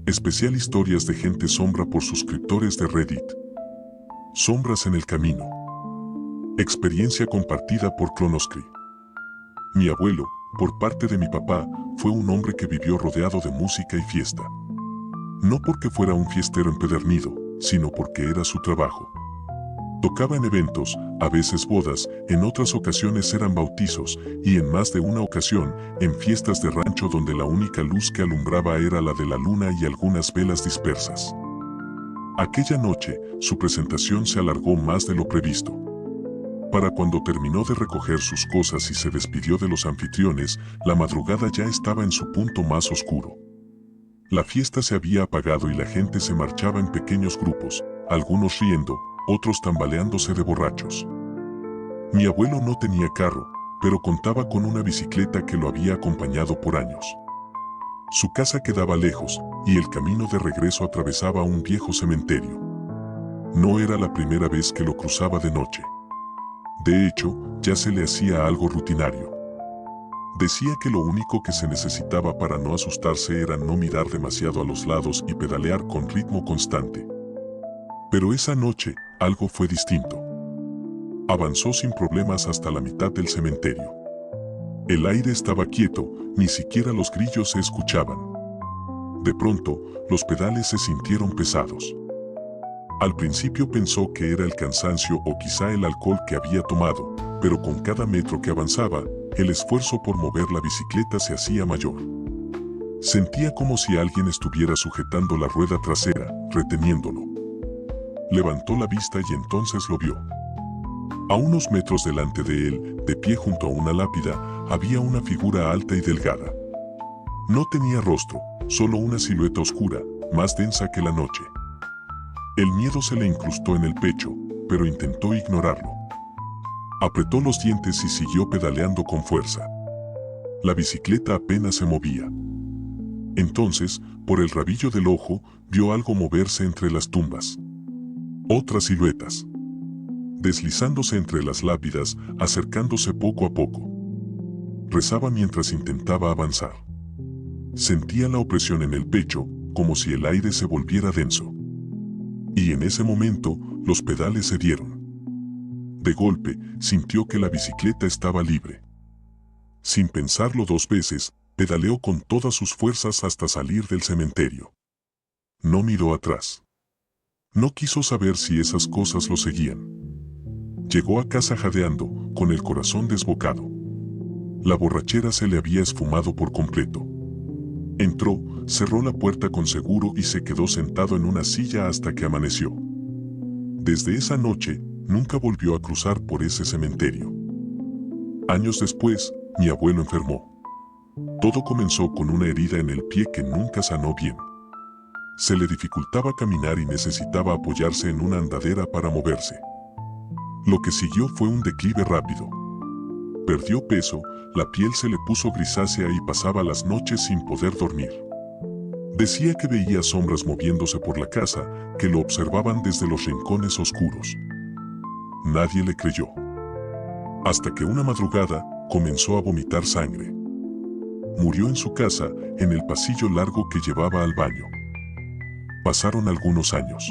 Especial historias de gente sombra por suscriptores de Reddit. Sombras en el camino. Experiencia compartida por Clonoscri. Mi abuelo, por parte de mi papá, fue un hombre que vivió rodeado de música y fiesta. No porque fuera un fiestero empedernido, sino porque era su trabajo. Tocaba en eventos, a veces bodas, en otras ocasiones eran bautizos, y en más de una ocasión, en fiestas de rancho donde la única luz que alumbraba era la de la luna y algunas velas dispersas. Aquella noche, su presentación se alargó más de lo previsto. Para cuando terminó de recoger sus cosas y se despidió de los anfitriones, la madrugada ya estaba en su punto más oscuro. La fiesta se había apagado y la gente se marchaba en pequeños grupos, algunos riendo, otros tambaleándose de borrachos. Mi abuelo no tenía carro, pero contaba con una bicicleta que lo había acompañado por años. Su casa quedaba lejos, y el camino de regreso atravesaba un viejo cementerio. No era la primera vez que lo cruzaba de noche. De hecho, ya se le hacía algo rutinario. Decía que lo único que se necesitaba para no asustarse era no mirar demasiado a los lados y pedalear con ritmo constante. Pero esa noche, algo fue distinto. Avanzó sin problemas hasta la mitad del cementerio. El aire estaba quieto, ni siquiera los grillos se escuchaban. De pronto, los pedales se sintieron pesados. Al principio pensó que era el cansancio o quizá el alcohol que había tomado, pero con cada metro que avanzaba, el esfuerzo por mover la bicicleta se hacía mayor. Sentía como si alguien estuviera sujetando la rueda trasera, reteniéndolo. Levantó la vista y entonces lo vio. A unos metros delante de él, de pie junto a una lápida, había una figura alta y delgada. No tenía rostro, solo una silueta oscura, más densa que la noche. El miedo se le incrustó en el pecho, pero intentó ignorarlo. Apretó los dientes y siguió pedaleando con fuerza. La bicicleta apenas se movía. Entonces, por el rabillo del ojo, vio algo moverse entre las tumbas. Otras siluetas. Deslizándose entre las lápidas, acercándose poco a poco. Rezaba mientras intentaba avanzar. Sentía la opresión en el pecho, como si el aire se volviera denso. Y en ese momento, los pedales cedieron. De golpe, sintió que la bicicleta estaba libre. Sin pensarlo dos veces, pedaleó con todas sus fuerzas hasta salir del cementerio. No miró atrás. No quiso saber si esas cosas lo seguían. Llegó a casa jadeando, con el corazón desbocado. La borrachera se le había esfumado por completo. Entró, cerró la puerta con seguro y se quedó sentado en una silla hasta que amaneció. Desde esa noche, nunca volvió a cruzar por ese cementerio. Años después, mi abuelo enfermó. Todo comenzó con una herida en el pie que nunca sanó bien. Se le dificultaba caminar y necesitaba apoyarse en una andadera para moverse. Lo que siguió fue un declive rápido. Perdió peso, la piel se le puso grisácea y pasaba las noches sin poder dormir. Decía que veía sombras moviéndose por la casa, que lo observaban desde los rincones oscuros. Nadie le creyó. Hasta que una madrugada, comenzó a vomitar sangre. Murió en su casa, en el pasillo largo que llevaba al baño. Pasaron algunos años.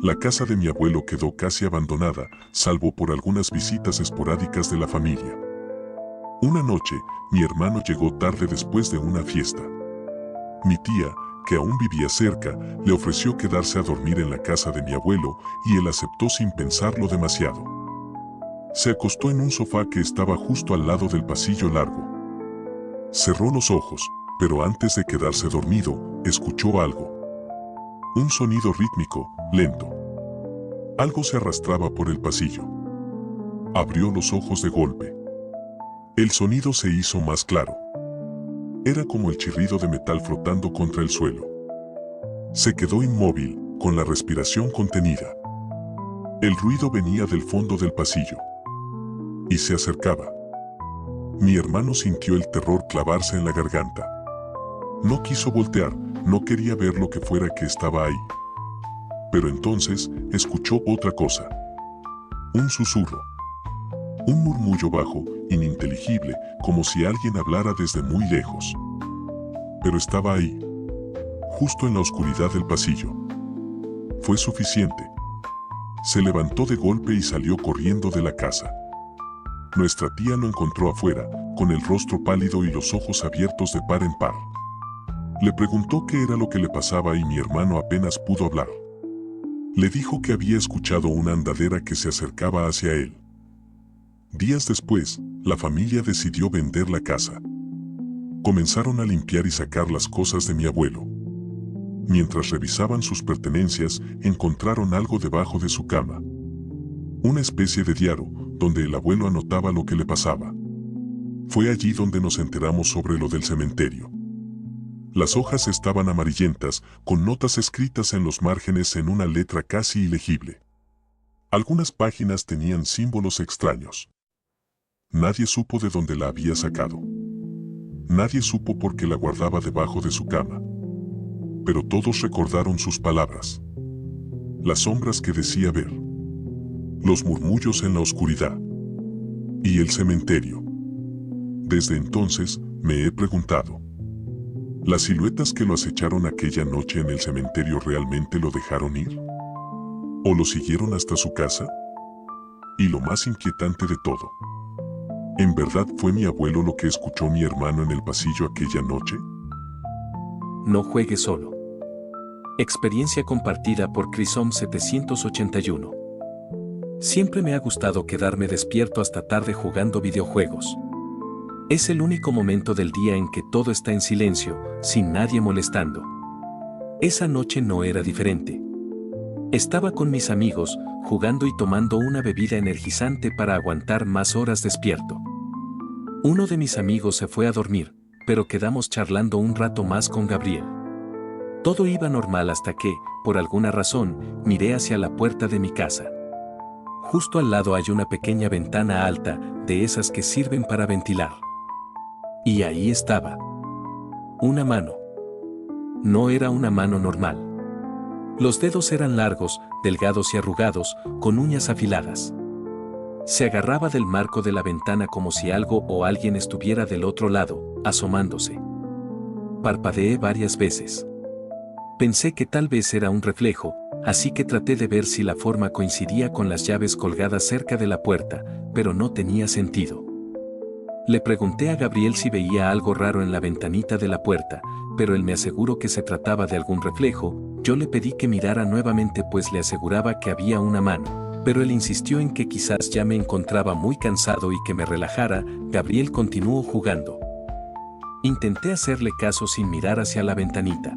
La casa de mi abuelo quedó casi abandonada, salvo por algunas visitas esporádicas de la familia. Una noche, mi hermano llegó tarde después de una fiesta. Mi tía, que aún vivía cerca, le ofreció quedarse a dormir en la casa de mi abuelo y él aceptó sin pensarlo demasiado. Se acostó en un sofá que estaba justo al lado del pasillo largo. Cerró los ojos, pero antes de quedarse dormido, escuchó algo. Un sonido rítmico, lento. Algo se arrastraba por el pasillo. Abrió los ojos de golpe. El sonido se hizo más claro. Era como el chirrido de metal flotando contra el suelo. Se quedó inmóvil, con la respiración contenida. El ruido venía del fondo del pasillo. Y se acercaba. Mi hermano sintió el terror clavarse en la garganta. No quiso voltear, no quería ver lo que fuera que estaba ahí. Pero entonces, escuchó otra cosa. Un susurro. Un murmullo bajo, ininteligible, como si alguien hablara desde muy lejos. Pero estaba ahí. justo en la oscuridad del pasillo. Fue suficiente. Se levantó de golpe y salió corriendo de la casa. Nuestra tía lo encontró afuera, con el rostro pálido y los ojos abiertos de par en par. Le preguntó qué era lo que le pasaba y mi hermano apenas pudo hablar. Le dijo que había escuchado una andadera que se acercaba hacia él. Días después, la familia decidió vender la casa. Comenzaron a limpiar y sacar las cosas de mi abuelo. Mientras revisaban sus pertenencias, encontraron algo debajo de su cama. Una especie de diario, donde el abuelo anotaba lo que le pasaba. Fue allí donde nos enteramos sobre lo del cementerio. Las hojas estaban amarillentas, con notas escritas en los márgenes en una letra casi ilegible. Algunas páginas tenían símbolos extraños. Nadie supo de dónde la había sacado. Nadie supo por qué la guardaba debajo de su cama. Pero todos recordaron sus palabras. Las sombras que decía ver. Los murmullos en la oscuridad. Y el cementerio. Desde entonces, me he preguntado. ¿Las siluetas que lo acecharon aquella noche en el cementerio realmente lo dejaron ir? ¿O lo siguieron hasta su casa? Y lo más inquietante de todo. ¿En verdad fue mi abuelo lo que escuchó mi hermano en el pasillo aquella noche? No juegue solo. Experiencia compartida por Crisom 781. Siempre me ha gustado quedarme despierto hasta tarde jugando videojuegos. Es el único momento del día en que todo está en silencio, sin nadie molestando. Esa noche no era diferente. Estaba con mis amigos, jugando y tomando una bebida energizante para aguantar más horas despierto. Uno de mis amigos se fue a dormir, pero quedamos charlando un rato más con Gabriel. Todo iba normal hasta que, por alguna razón, miré hacia la puerta de mi casa. Justo al lado hay una pequeña ventana alta, de esas que sirven para ventilar. Y ahí estaba. Una mano. No era una mano normal. Los dedos eran largos, delgados y arrugados, con uñas afiladas. Se agarraba del marco de la ventana como si algo o alguien estuviera del otro lado, asomándose. Parpadeé varias veces. Pensé que tal vez era un reflejo, así que traté de ver si la forma coincidía con las llaves colgadas cerca de la puerta, pero no tenía sentido. Le pregunté a Gabriel si veía algo raro en la ventanita de la puerta, pero él me aseguró que se trataba de algún reflejo. Yo le pedí que mirara nuevamente pues le aseguraba que había una mano. Pero él insistió en que quizás ya me encontraba muy cansado y que me relajara. Gabriel continuó jugando. Intenté hacerle caso sin mirar hacia la ventanita.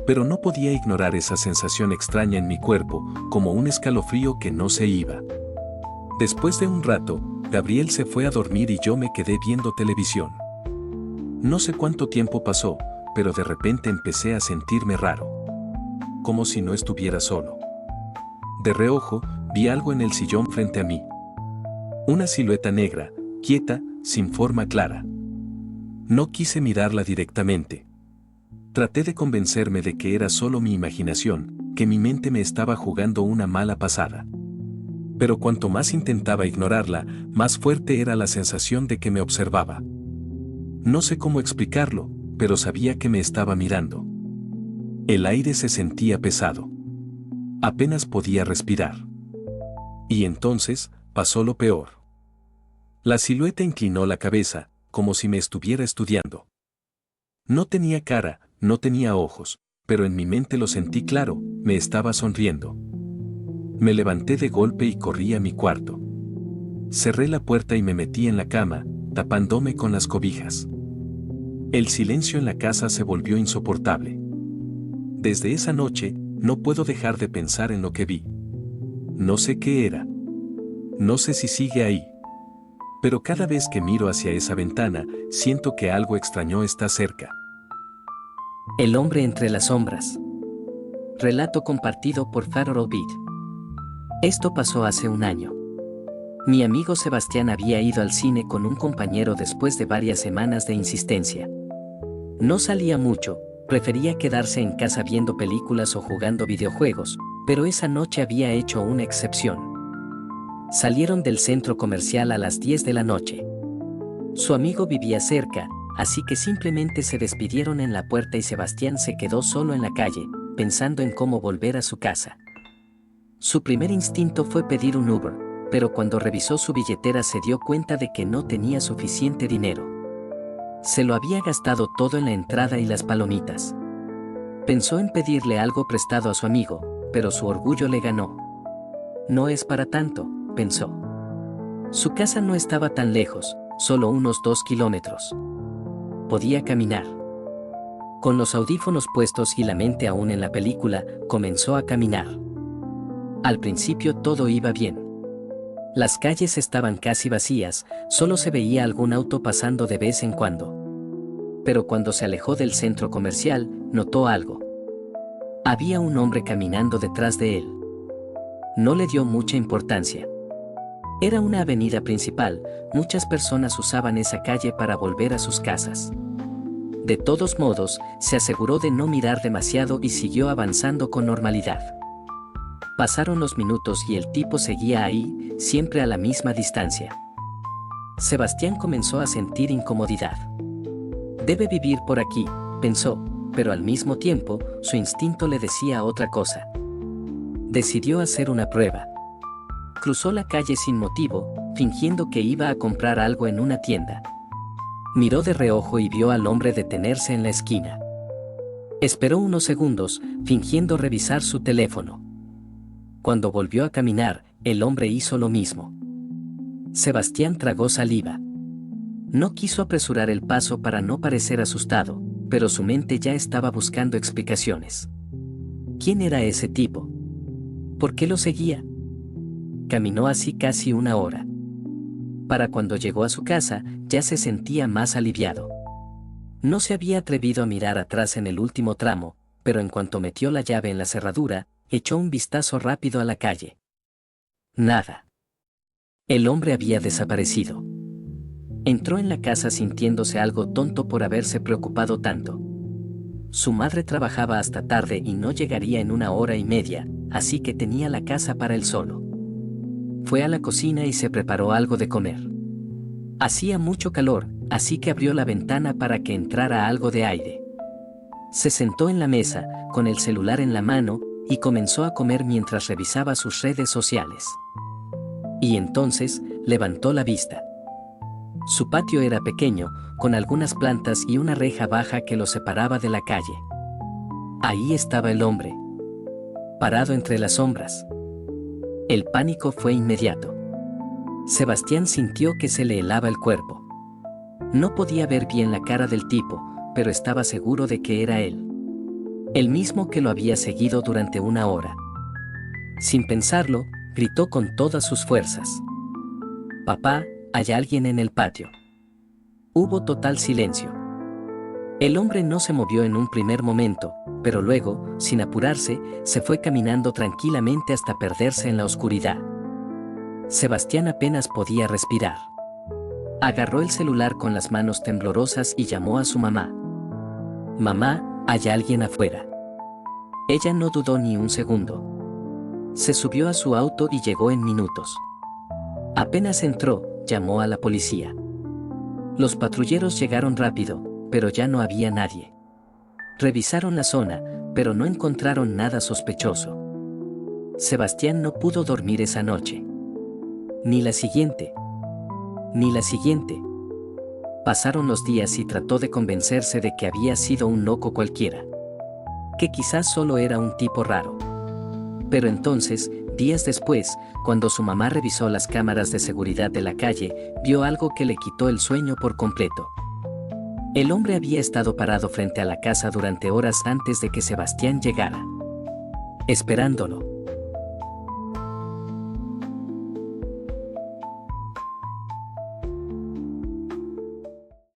Pero no podía ignorar esa sensación extraña en mi cuerpo, como un escalofrío que no se iba. Después de un rato, Gabriel se fue a dormir y yo me quedé viendo televisión. No sé cuánto tiempo pasó, pero de repente empecé a sentirme raro. Como si no estuviera solo. De reojo, vi algo en el sillón frente a mí. Una silueta negra, quieta, sin forma clara. No quise mirarla directamente. Traté de convencerme de que era solo mi imaginación, que mi mente me estaba jugando una mala pasada. Pero cuanto más intentaba ignorarla, más fuerte era la sensación de que me observaba. No sé cómo explicarlo, pero sabía que me estaba mirando. El aire se sentía pesado. Apenas podía respirar. Y entonces, pasó lo peor. La silueta inclinó la cabeza, como si me estuviera estudiando. No tenía cara, no tenía ojos, pero en mi mente lo sentí claro, me estaba sonriendo. Me levanté de golpe y corrí a mi cuarto. Cerré la puerta y me metí en la cama, tapándome con las cobijas. El silencio en la casa se volvió insoportable. Desde esa noche, no puedo dejar de pensar en lo que vi. No sé qué era. No sé si sigue ahí. Pero cada vez que miro hacia esa ventana, siento que algo extraño está cerca. El hombre entre las sombras. Relato compartido por Farol Beat. Esto pasó hace un año. Mi amigo Sebastián había ido al cine con un compañero después de varias semanas de insistencia. No salía mucho, prefería quedarse en casa viendo películas o jugando videojuegos, pero esa noche había hecho una excepción. Salieron del centro comercial a las 10 de la noche. Su amigo vivía cerca, así que simplemente se despidieron en la puerta y Sebastián se quedó solo en la calle, pensando en cómo volver a su casa. Su primer instinto fue pedir un Uber, pero cuando revisó su billetera se dio cuenta de que no tenía suficiente dinero. Se lo había gastado todo en la entrada y las palomitas. Pensó en pedirle algo prestado a su amigo, pero su orgullo le ganó. No es para tanto, pensó. Su casa no estaba tan lejos, solo unos 2 kilómetros. Podía caminar. Con los audífonos puestos y la mente aún en la película, comenzó a caminar. Al principio todo iba bien. Las calles estaban casi vacías, solo se veía algún auto pasando de vez en cuando. Pero cuando se alejó del centro comercial, notó algo. Había un hombre caminando detrás de él. No le dio mucha importancia. Era una avenida principal, muchas personas usaban esa calle para volver a sus casas. De todos modos, se aseguró de no mirar demasiado y siguió avanzando con normalidad. Pasaron los minutos y el tipo seguía ahí, siempre a la misma distancia. Sebastián comenzó a sentir incomodidad. Debe vivir por aquí, pensó, pero al mismo tiempo, su instinto le decía otra cosa. Decidió hacer una prueba. Cruzó la calle sin motivo, fingiendo que iba a comprar algo en una tienda. Miró de reojo y vio al hombre detenerse en la esquina. Esperó unos segundos, fingiendo revisar su teléfono. Cuando volvió a caminar, el hombre hizo lo mismo. Sebastián tragó saliva. No quiso apresurar el paso para no parecer asustado, pero su mente ya estaba buscando explicaciones. ¿Quién era ese tipo? ¿Por qué lo seguía? Caminó así casi una hora. Para cuando llegó a su casa, ya se sentía más aliviado. No se había atrevido a mirar atrás en el último tramo, pero en cuanto metió la llave en la cerradura, echó un vistazo rápido a la calle. Nada. El hombre había desaparecido. Entró en la casa sintiéndose algo tonto por haberse preocupado tanto. Su madre trabajaba hasta tarde y no llegaría en 1 hora y media, así que tenía la casa para él solo. Fue a la cocina y se preparó algo de comer. Hacía mucho calor, así que abrió la ventana para que entrara algo de aire. Se sentó en la mesa, con el celular en la mano, y comenzó a comer mientras revisaba sus redes sociales. Y entonces, levantó la vista. Su patio era pequeño, con algunas plantas y una reja baja que lo separaba de la calle. Ahí estaba el hombre, parado entre las sombras. El pánico fue inmediato. Sebastián sintió que se le helaba el cuerpo. No podía ver bien la cara del tipo, pero estaba seguro de que era él. El mismo que lo había seguido durante 1 hora. Sin pensarlo, gritó con todas sus fuerzas. «Papá, hay alguien en el patio». Hubo total silencio. El hombre no se movió en un primer momento, pero luego, sin apurarse, se fue caminando tranquilamente hasta perderse en la oscuridad. Sebastián apenas podía respirar. Agarró el celular con las manos temblorosas y llamó a su mamá. «Mamá, hay alguien afuera». Ella no dudó ni un segundo. Se subió a su auto y llegó en minutos. Apenas entró, llamó a la policía. Los patrulleros llegaron rápido, pero ya no había nadie. Revisaron la zona, pero no encontraron nada sospechoso. Sebastián no pudo dormir esa noche. Ni la siguiente. Ni la siguiente. Pasaron los días y trató de convencerse de que había sido un loco cualquiera. Que quizás solo era un tipo raro. Pero entonces, días después, cuando su mamá revisó las cámaras de seguridad de la calle, vio algo que le quitó el sueño por completo. El hombre había estado parado frente a la casa durante horas antes de que Sebastián llegara. Esperándolo.